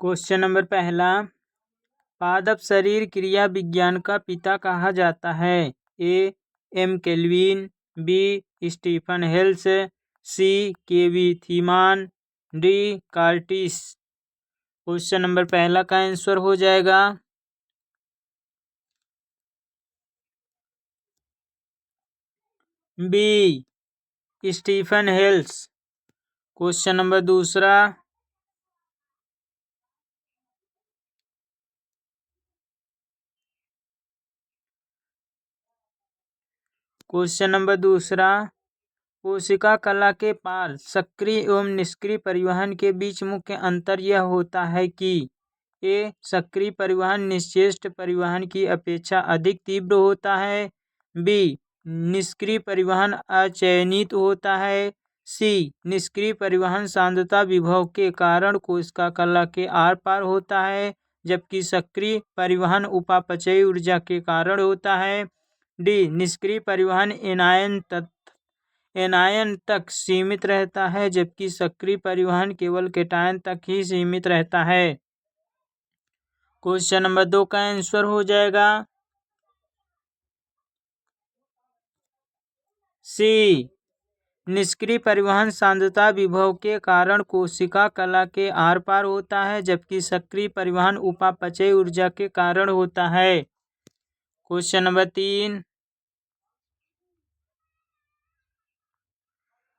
Question number पहला, पादप शरीर क्रिया विज्ञान का पिता कहा जाता है। A M Kelvin, B Stephen Hales, C KV Thimann, D Curtis. Question number पहला का आंसर हो जाएगा B Stephen Hales. Question number दूसरा, कोशिका कला के पार सक्रिय एवं निष्क्रिय परिवहन के बीच मुख्य अंतर यह होता है कि ए सक्रिय परिवहन निश्चेष्ट परिवहन की अपेक्षा अधिक तीव्र होता है, बी निष्क्रिय परिवहन अचयनित होता है, सी निष्क्रिय परिवहन सांद्रता विभव के कारण कोशिका कला के आर पार होता है, जबकि सक्रिय परिवहन उपापचयी ऊर्जा के कारण होता है, डी निष्क्रिय परिवहन एनायन तक सीमित रहता है, जबकि सक्रिय परिवहन केवल केटायन तक ही सीमित रहता है। क्वेश्चन नंबर 2 का आंसर हो जाएगा सी निष्क्रिय परिवहन सांद्रता विभव के कारण कोशिका कला के आर पार होता है, जबकि सक्रिय परिवहन उपापचयी ऊर्जा के कारण होता है। क्वेश्चन नंबर 3,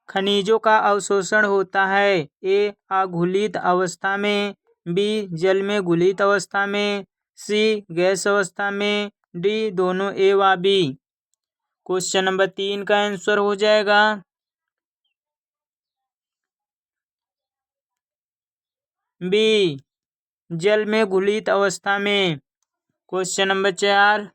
खनिजों का अवशोषण होता है। ए अघुलित अवस्था में, बी जल में घुलित अवस्था में, सी गैस अवस्था में, डी दोनों ए व बी। क्वेश्चन नंबर 3 का आंसर हो जाएगा बी जल में घुलित अवस्था में। क्वेश्चन नंबर 4,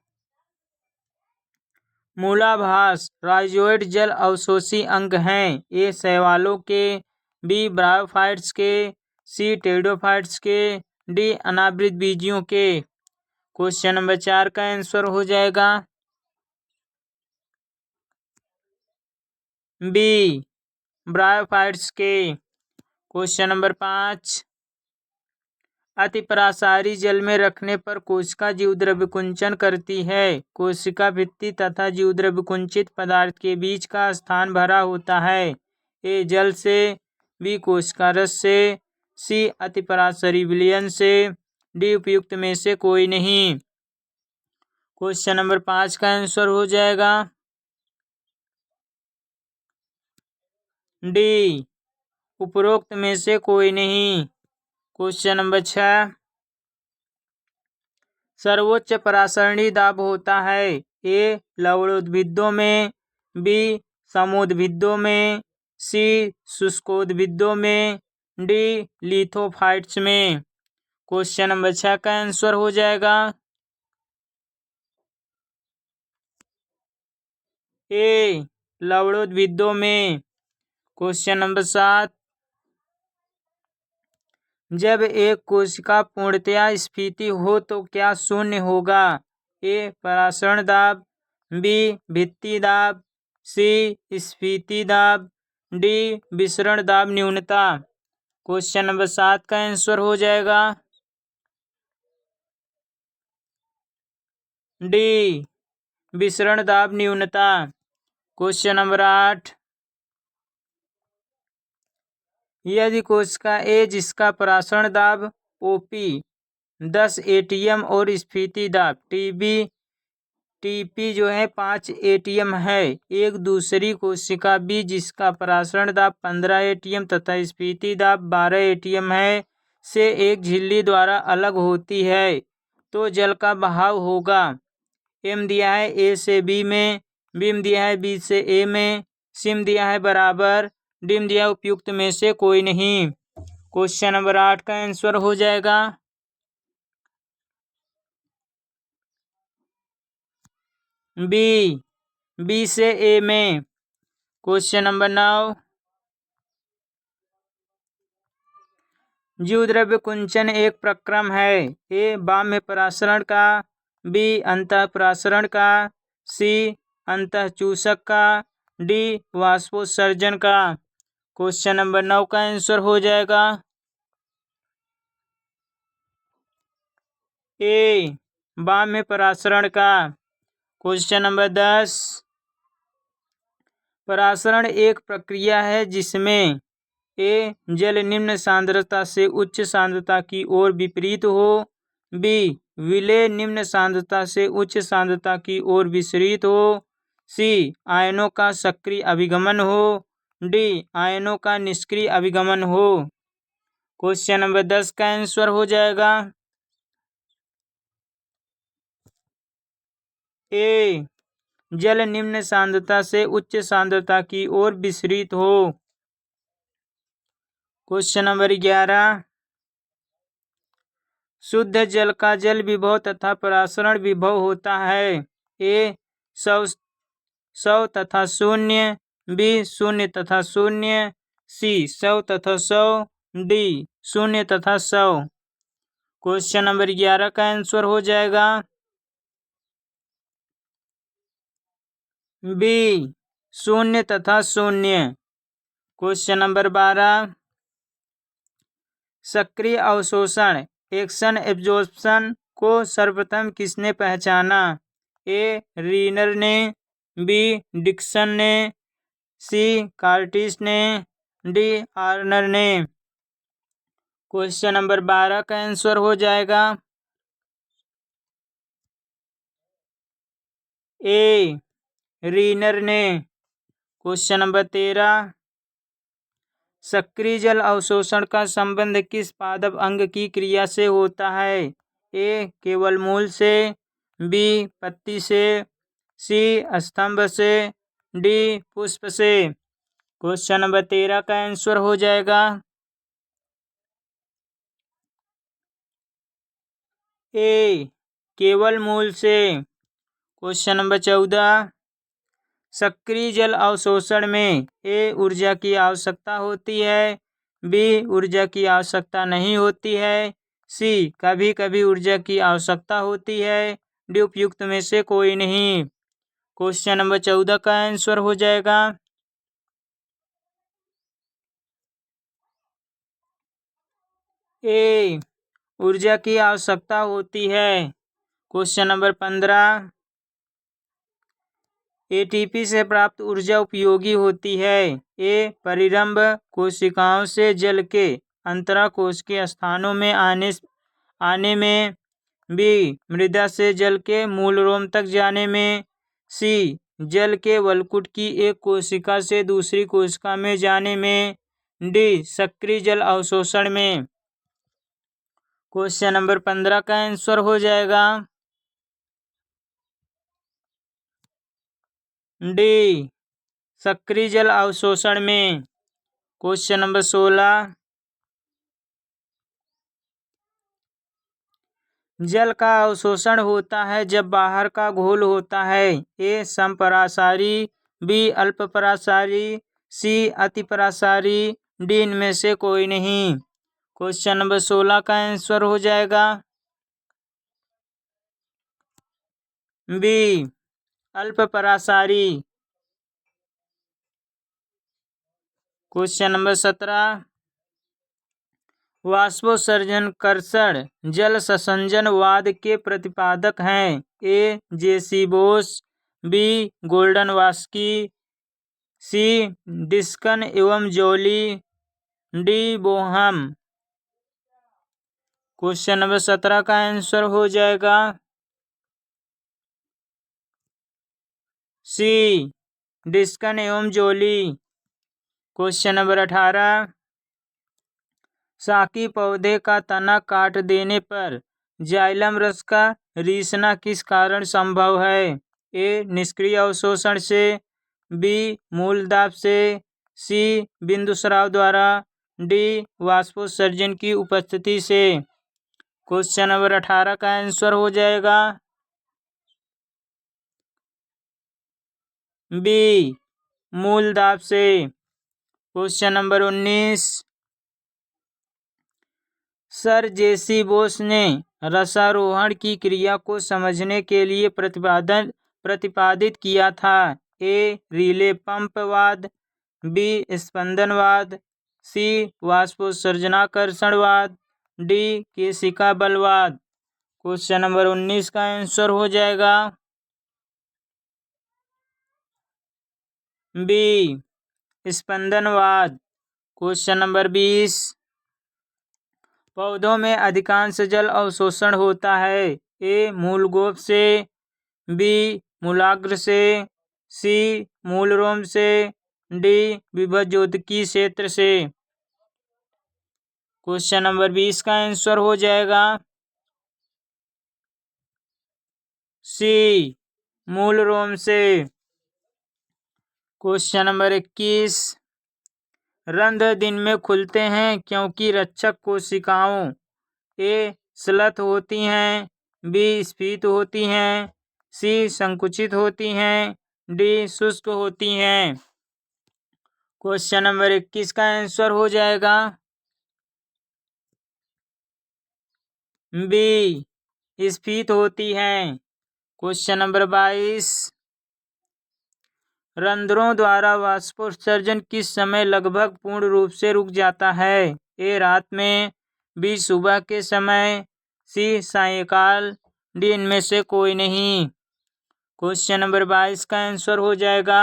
मूलाभास राइजोइड जल अवशोषी अंग हैं। ए शैवालों के, बी ब्रायोफाइट्स के, सी टेरिडोफाइट्स के, डी अनावृत बीजियों के। क्वेश्चन नंबर 4 का आंसर हो जाएगा बी ब्रायोफाइट्स के। क्वेश्चन नंबर 5, अतिपरासारी जल में रखने पर कोशिका जीवद्रव्य कुंचन करती है। कोशिका भित्ति तथा जीवद्रव्य कुंचित पदार्थ के बीच का स्थान भरा होता है। ए जल से, बी कोशिका रस से, सी अतिपरासारी विलयन से, डी उपयुक्त में से कोई नहीं। क्वेश्चन नंबर 5 का आंसर हो जाएगा डी उपरोक्त में से कोई नहीं। क्वेश्चन नंबर 6, सर्वोच्च परासरणी दाब होता है। ए लवणोद्भिदों में, बी समोद्भिदों में, सी शुष्कोद्भिदों में, डी लिथोफाइट्स में। क्वेश्चन नंबर 6 का आंसर हो जाएगा ए लवणोद्भिदों में। क्वेश्चन नंबर 7, जब एक कोशिका पूर्णतया स्फीति हो तो क्या शून्य होगा। ए परासरण दाब, बी भित्ति दाब, सी स्फीति दाब, डी विसरण दाब न्यूनता। क्वेश्चन नंबर 7 का आंसर हो जाएगा डी विसरण दाब न्यूनता। क्वेश्चन नंबर 8, यदि कोशिका ए जिसका परासरण दाब ओपी 10 एटीएम और स्फीति दाब टीपी जो है 5 एटीएम है, एक दूसरी कोशिका बी जिसका परासरण दाब 15 एटीएम तथा स्फीति दाब 12 एटीएम है से एक झिल्ली द्वारा अलग होती है, तो जल का बहाव होगा। एम दिया है ए से बी में, बीम दिया है बी से ए में, सिम दिया है बराबर, डिम दिया उपयुक्त में से कोई नहीं। क्वेश्चन नंबर 8 का आंसर हो जाएगा बी से ए में। क्वेश्चन नंबर 9, जीवद्रव्य कुंचन एक प्रक्रम है। ए बाह्य परासरण का, बी अंतः परासरण का, सी अंतः चूसक का, डी वाष्पोत्सर्जन का। क्वेश्चन नंबर 9 का आंसर हो जाएगा ए बाह्य परासरण का। क्वेश्चन नंबर 10, परासरण एक प्रक्रिया है जिसमें ए जल निम्न सांद्रता से उच्च सांद्रता की ओर विपरीत हो, बी विलेय निम्न सांद्रता से उच्च सांद्रता की ओर विसरित हो, सी आयनों का सक्रिय अभिगमन हो, डी आयनों का निष्क्रिय अभिगमन हो। क्वेश्चन नंबर 10 का आंसर हो जाएगा ए जल निम्न सांद्रता से उच्च सांद्रता की ओर विसरित हो। क्वेश्चन नंबर 11, शुद्ध जल का जल विभव तथा परासरण विभव होता है। ए 100 तथा 0, बी 0 तथा 0, सी 100 तथा 100, डी 0 तथा 100। क्वेश्चन नंबर 11 का आंसर हो जाएगा बी 0 तथा 0। क्वेश्चन नंबर 12, सक्रिय अवशोषण एक्शन एब्जॉर्प्शन को सर्वप्रथम किसने पहचाना? ए रीनर ने, बी डिक्सन ने, सी कार्टिस ने, डी आर्नर ने। क्वेश्चन नंबर 12 का आंसर हो जाएगा ए रीनर ने। क्वेश्चन नंबर 13, सक्रिय जल अवशोषण का संबंध किस पादप अंग की क्रिया से होता है? ए केवल मूल से, बी पत्ती से, सी स्तंभ से, डी पुष्प से। क्वेश्चन नंबर 13 का आंसर हो जाएगा ए केवल मूल से। क्वेश्चन नंबर 14, सक्रिय जल अवशोषण में ए ऊर्जा की आवश्यकता होती है, बी ऊर्जा की आवश्यकता नहीं होती है, सी कभी कभी ऊर्जा की आवश्यकता होती है, डी उपयुक्त में से कोई नहीं। क्वेश्चन नंबर 14 का आंसर हो जाएगा ए ऊर्जा की आवश्यकता होती है। क्वेश्चन नंबर 15, एटीपी से प्राप्त ऊर्जा उपयोगी होती है। ए परिरंभ कोशिकाओं से जल के अंतराकोश के स्थानों में आने में, बी मृदा से जल के मूल रोम तक जाने में, सी जल के वलकुट की एक कोशिका से दूसरी कोशिका में जाने में, डी सक्रिय जल अवशोषण में। क्वेश्चन नंबर 15 का आंसर हो जाएगा डी सक्रिय जल अवशोषण में। क्वेश्चन नंबर 16, जल का अवशोषण होता है जब बाहर का घोल होता है। ए समपरासारी, बी अल्पपरासारी, सी अतिपरासारी, डी इनमें से कोई नहीं। क्वेश्चन नंबर 16 का आंसर हो जाएगा बी अल्पपरासारी। क्वेश्चन नंबर 17, वाष्पोत्सर्जनकर्षण जल संसर्जनवाद के प्रतिपादक हैं। ए जेसी बोस, बी गोल्डनवास्की, सी डिस्कन एवं jolly, D Boehm. Question number 17 का आंसर हो जाएगा सी डिस्कन एवं जॉली। क्वेश्चन नंबर 18, शाकी पौधे का तना काट देने पर जाइलम रस का रिसना किस कारण संभव है? ए निष्क्रिय अवशोषण से, बी मूल दाब से, सी बिंदुस्राव द्वारा, डी वाष्पोत्सर्जन की उपस्थिति से। क्वेश्चन नंबर 18 का आंसर हो जाएगा बी मूल दाब से। क्वेश्चन नंबर 19, सर जेसी बोस ने रसारोहण की क्रिया को समझने के लिए प्रतिपादित किया था। ए रिले पंपवाद, बी स्पंदनवाद, सी वाष्पोत्सर्जनाकर्षणवाद, डी केशिका बलवाद। क्वेश्चन नंबर 19 का आंसर हो जाएगा बी, स्पंदनवाद। क्वेश्चन नंबर 20, पौधों में अधिकांश जल अवशोषण होता है। ए, मूलगोप से, बी, मूलाग्र से, सी, मूलरोम से, डी, विभवज्योतिकीय क्षेत्र से। क्वेश्चन नंबर 20 का आंसर हो जाएगा सी, मूलरोम से। क्वेश्चन नंबर 21, रंध्र दिन में खुलते हैं क्योंकि रक्षक कोशिकाओं ए, श्लथ होती हैं, बी, स्फीत होती हैं, सी, संकुचित होती हैं, डी, शुष्क होती हैं। क्वेश्चन नंबर 21 का आंसर हो जाएगा बी, स्फीत होती हैं। क्वेश्चन नंबर 22, रंध्रों द्वारा वाष्पोत्सर्जन किस समय लगभग पूर्ण रूप से रुक जाता है। ए, रात में, बी, सुबह के समय, सी, सायंकाल, डी, इनमें से कोई नहीं। क्वेश्चन नंबर 22 का आंसर हो जाएगा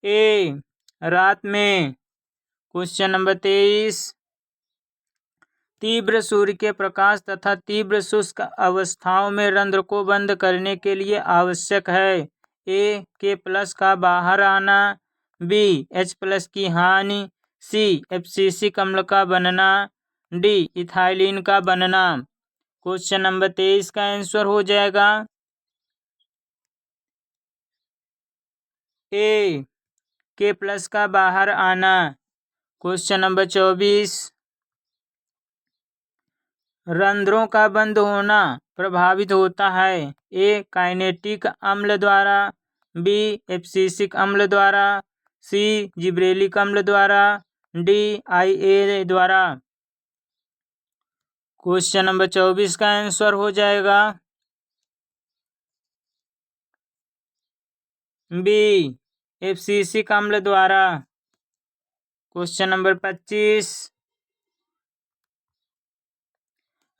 ए, रात में। क्वेश्चन नंबर 23, तीव्र सूर्य के प्रकाश तथा तीव्र शुष्क अवस्थाओं में रंध्र को बंद करने के लिए आवश्यक है। ए, K+ का बाहर आना, बी, H+ की हानि, सी, एब्सिसिक अम्ल का बनना, डी, इथाइलिन का बनना। क्वेश्चन नंबर 23 का आंसर हो जाएगा ए, K+ का बाहर आना। क्वेश्चन नंबर 24, रंध्रों का बंद होना प्रभावित होता है। ए, काइनेटिक अम्ल द्वारा, बी, एब्सिसिक अम्ल द्वारा, सी, जिब्रेलिक अम्ल द्वारा, डी, IA द्वारा। क्वेश्चन नंबर 24 का आंसर हो जाएगा बी, एब्सिसिक अम्ल द्वारा। क्वेश्चन नंबर 25,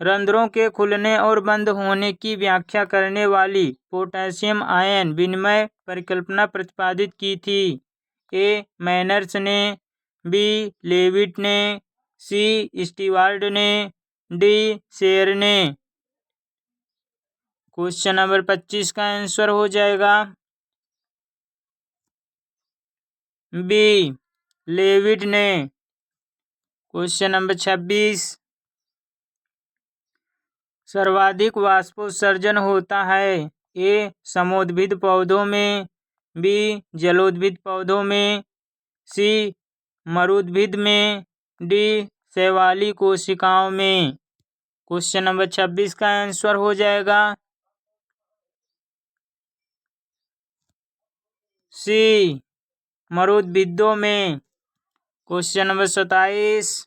रंध्रों के खुलने और बंद होने की व्याख्या करने वाली पोटेशियम आयन विनिमय परिकल्पना प्रतिपादित की थी। ए, मैनर्स ने, बी, लेविट ने, सी, स्टीवार्ड ने, डी, शेयर ने। क्वेश्चन नंबर 25 का आंसर हो जाएगा बी, लेविट ने। क्वेश्चन नंबर 26, सर्वाधिक वाष्पोत्सर्जन होता है। ए, समोद्भिद पौधों में, बी, जलोद्भिद पौधों में, सी, मरुद्भिद में, डी, शैवाली कोशिकाओं में। क्वेश्चन नंबर 26 का आंसर हो जाएगा सी, मरुद्भिदों में। क्वेश्चन नंबर 27,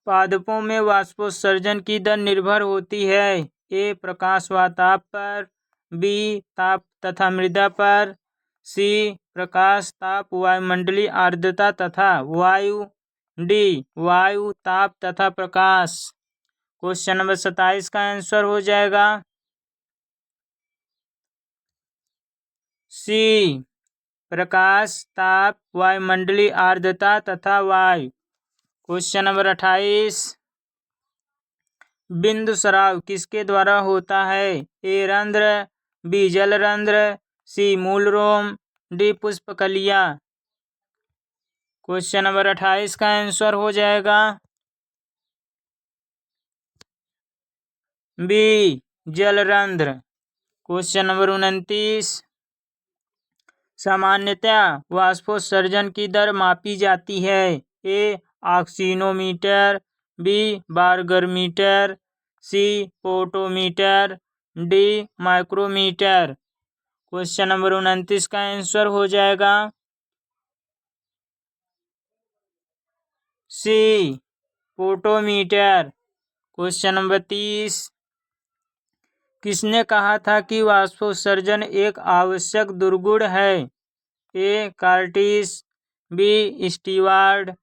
पादपों में वाष्पोत्सर्जन की दर निर्भर होती है। ए, प्रकाश व ताप पर, बी, ताप तथा मृदा पर, सी, प्रकाश, ताप, वायुमंडलीय आर्द्रता तथा वायु, डी, वायु, ताप तथा प्रकाश। क्वेश्चन नंबर 27 का आंसर हो जाएगा सी, प्रकाश, ताप, वायुमंडलीय आर्द्रता तथा वायु। क्वेश्चन नंबर 28, बिंदु स्राव किसके द्वारा होता है। ए, रंध्र, बी, जल रंध्र, सी, मूलरोम, डी, पुष्पकलिया। क्वेश्चन नंबर 28 का आंसर हो जाएगा बी, जल रंध्र। क्वेश्चन नंबर 29, सामान्यतया वाष्पोत्सर्जन की दर मापी जाती है। A, auxanometer, B, barometer, C, potometer, D, micrometer. Question number 29 का आंसर हो जाएगा सी, पोटोमीटर। क्वेश्चन नंबर 30, किसने कहा था कि वाष्पोत्सर्जन एक आवश्यक दुर्गुण है। ए, कार्टिस, बी, स्टीवार्ड,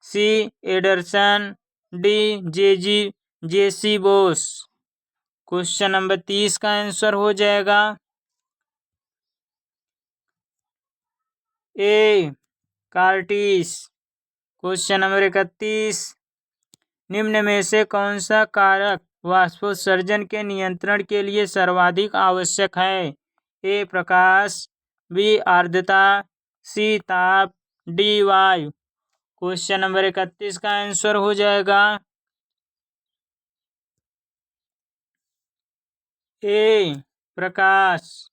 सी, एडरसन, डी जेसी बोस। क्वेश्चन नंबर 30 का आंसर हो जाएगा ए कार्टिस। क्वेश्चन नंबर 31, निम्न में से कौन सा कारक वाष्पोत्सर्जन के नियंत्रण के लिए सर्वाधिक आवश्यक है? ए प्रकाश, बी आर्द्रता, सी ताप, डी वायु। क्वेश्चन नंबर 31 का आंसर हो जाएगा ए प्रकाश।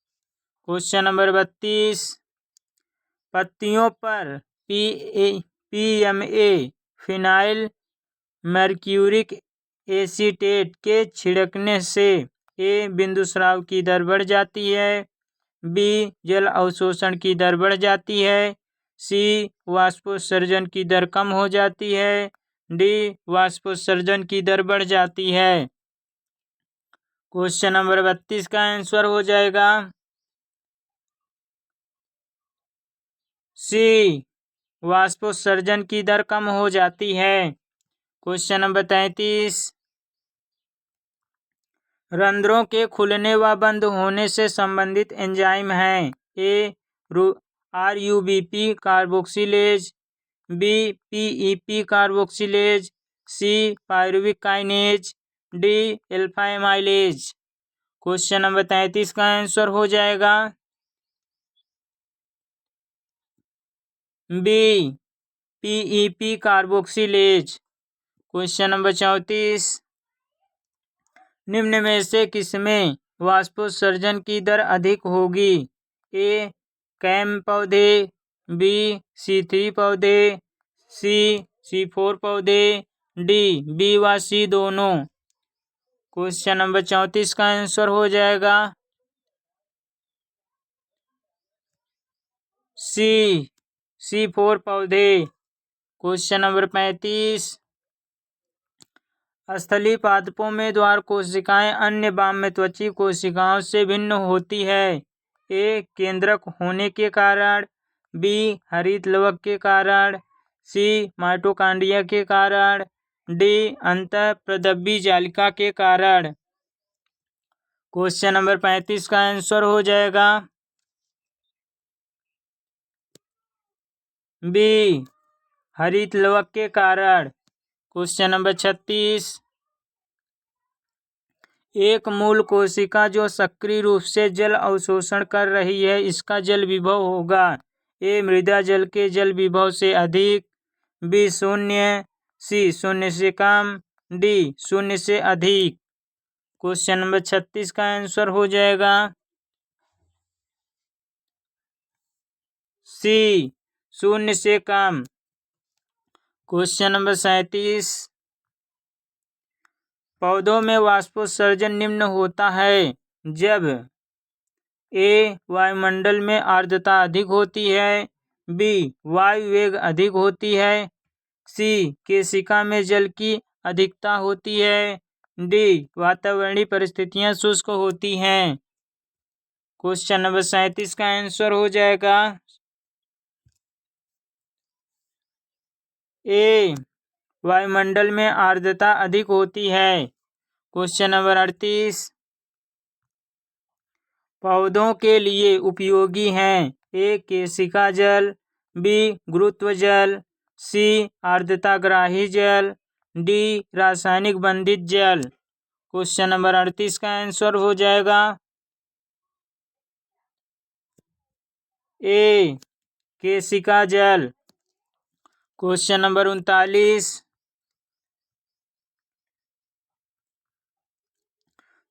क्वेश्चन नंबर 32, पत्तियों पर पीएमए फिनाइल मर्क्यूरिक एसीटेट के छिड़कने से ए बिंदुस्राव की दर बढ़ जाती है, बी जल अवशोषण की दर बढ़ जाती है, सी वाष्पोत्सर्जन की दर कम हो जाती है, डी वाष्पोत्सर्जन की दर बढ़ जाती है। क्वेश्चन नंबर 32 का आंसर हो जाएगा सी वाष्पोत्सर्जन की दर कम हो जाती है। क्वेश्चन नंबर 33, रंध्रों के खुलने व बंद होने से संबंधित एंजाइम हैं? A RuBP carboxylase, B PEP carboxylase, C pyruvic kinase, D alpha amylase. Question number 33 का आंसर हो जाएगा B PEP carboxylase. Question number 34, निम्न में से किसमें वाष्पोत्सर्जन की दर अधिक होगी? ए कैम पौधे, बी C3 पौधे, सी C4 पौधे, डी बी व सी दोनों। क्वेश्चन नंबर 34 का आंसर हो जाएगा सी C4 पौधे। क्वेश्चन नंबर 35, स्थलीय पादपों में द्वार कोशिकाएं अन्य बाह्य त्वची कोशिकाओं से भिन्न होती है। ए केंद्रक होने के कारण, बी हरित लवक के कारण, सी माइटोकॉन्ड्रिया के कारण, डी अंतःप्रदब्बी जालिका के कारण। क्वेश्चन नंबर 35 का आंसर हो जाएगा बी हरित लवक के कारण। क्वेश्चन नंबर 36, एक मूल कोशिका जो सक्रिय रूप से जल अवशोषण कर रही है, इसका जल विभव होगा? ए मृदा जल के जल विभव से अधिक, बी शून्य, सी शून्य से कम, डी शून्य से अधिक। क्वेश्चन नंबर 36 का आंसर हो जाएगा सी शून्य से कम। क्वेश्चन नंबर 37, पौधों में वाष्पोत्सर्जन निम्न होता है जब ए वायुमंडल में आर्द्रता अधिक होती है, बी वायु वेग अधिक होती है, सी केशिका में जल की अधिकता होती है, डी वातावरणीय परिस्थितियां शुष्क होती हैं। क्वेश्चन नंबर 37 का आंसर हो जाएगा ए वायुमंडल में आर्द्रता अधिक होती है। क्वेश्चन नंबर 38, पौधों के लिए उपयोगी हैं? ए केशिका जल, बी गुरुत्व जल, सी आर्द्रताग्राही जल, डी रासायनिक बंधित जल। क्वेश्चन नंबर 38 का आंसर हो जाएगा ए केशिका जल। क्वेश्चन नंबर 39,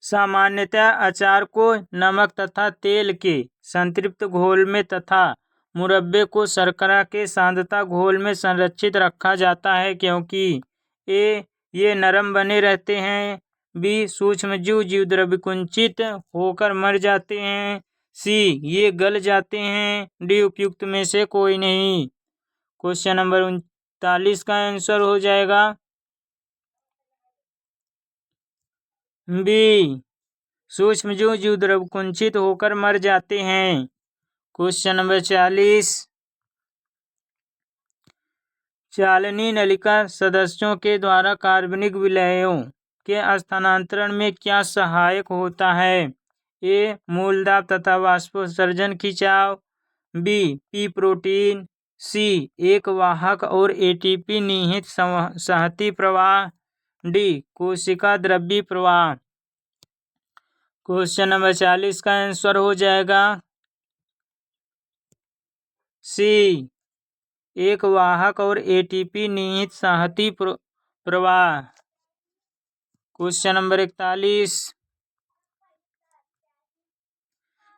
सामान्यतः अचार को नमक तथा तेल के संतृप्त घोल में तथा मुरब्बे को शर्करा के सांद्रता घोल में संरक्षित रखा जाता है क्योंकि ए ये नरम बने रहते हैं, बी सूक्ष्मजीव जीवद्रव्य कुंचित होकर मर जाते हैं, सी ये गल जाते हैं, डी उपयुक्त में से कोई नहीं। क्वेश्चन नंबर 39 का आंसर हो जाएगा बी सूक्ष्मजीव जीवद्रव्य कुंचित होकर मर जाते हैं। क्वेश्चन नंबर 40, चालनी नलिका सदस्यों के द्वारा कार्बनिक विलयों के स्थानांतरण में क्या सहायक होता है? ए. मूलदाब तथा वाष्पोत्सर्जन खिंचाव। बी. P protein. सी. एक वाहक और एटीपी निहित संहति प्रवाह। डी. कोशिका द्रव्य प्रवाह। क्वेश्चन नंबर 40 का आंसर हो जाएगा सी. एक वाहक और एटीपी निहित संहति प्रवाह। क्वेश्चन नंबर 41,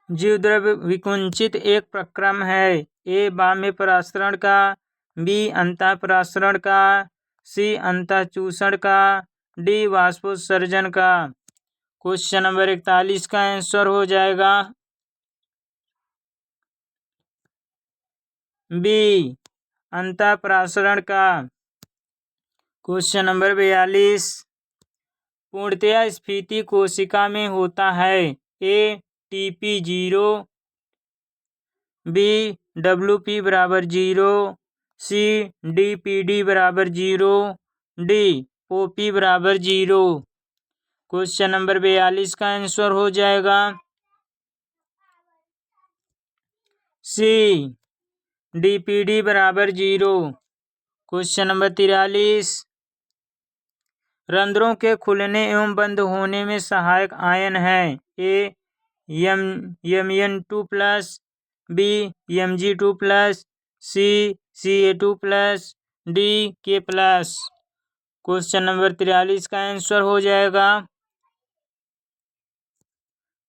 जीवद्रव्य विकुंचित एक प्रक्रम है। ए. बाह्य परासरण का। बी. अंतः परासरण का। सी. अंतः चूषण का। डी. वाष्पोत्सर्जन का। क्वेश्चन नंबर 41 का आंसर हो जाएगा बी. अंतः परासरण का। क्वेश्चन नंबर 42, पूर्णतया स्फीति कोशिका में होता है। ए. TP0। बी. WP बराबर 0। सी. DPD बराबर 0। डी. OP बराबर 0। क्वेश्चन नंबर 42 का आंसर हो जाएगा सी. DPD बराबर 0। क्वेश्चन नंबर 43, रंध्रों के खुलने एवं बंद होने में सहायक आयन है। ए. Mn2+। बी. Mg2+। सी. Ca2+। D. K+। Question number 43 का आंसर हो जाएगा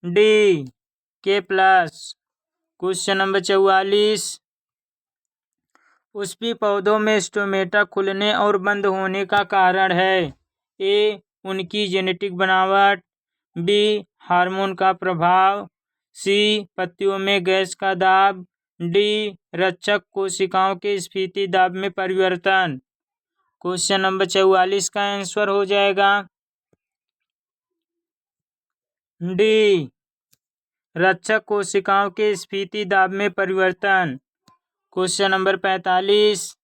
डी. K+। क्वेश्चन नंबर 44, पुष्पीय पौधों में स्टोमेटा खुलने और बंद होने का कारण है। ए. उनकी जेनेटिक बनावट। बी. हार्मोन का प्रभाव। सी. पत्तियों में गैस का दाब। डी. रक्षक कोशिकाओं के स्फीति दाब में परिवर्तन। क्वेश्चन नंबर 44 का आंसर हो जाएगा डी. रक्षक कोशिकाओं के स्फीति दाब में परिवर्तन। क्वेश्चन नंबर 45,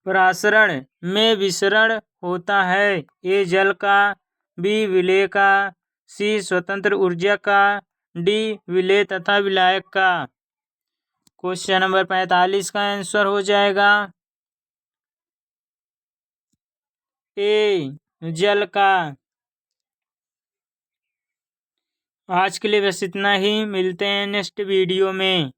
परासरण में विसरण होता है। ए. जल का। बी. विलेय का। सी. स्वतंत्र ऊर्जा का। डी. विलेय तथा विलायक का। क्वेश्चन नंबर 45 का आंसर हो जाएगा ए. जल का। आज के लिए बस इतना ही, मिलते हैं नेक्स्ट वीडियो में।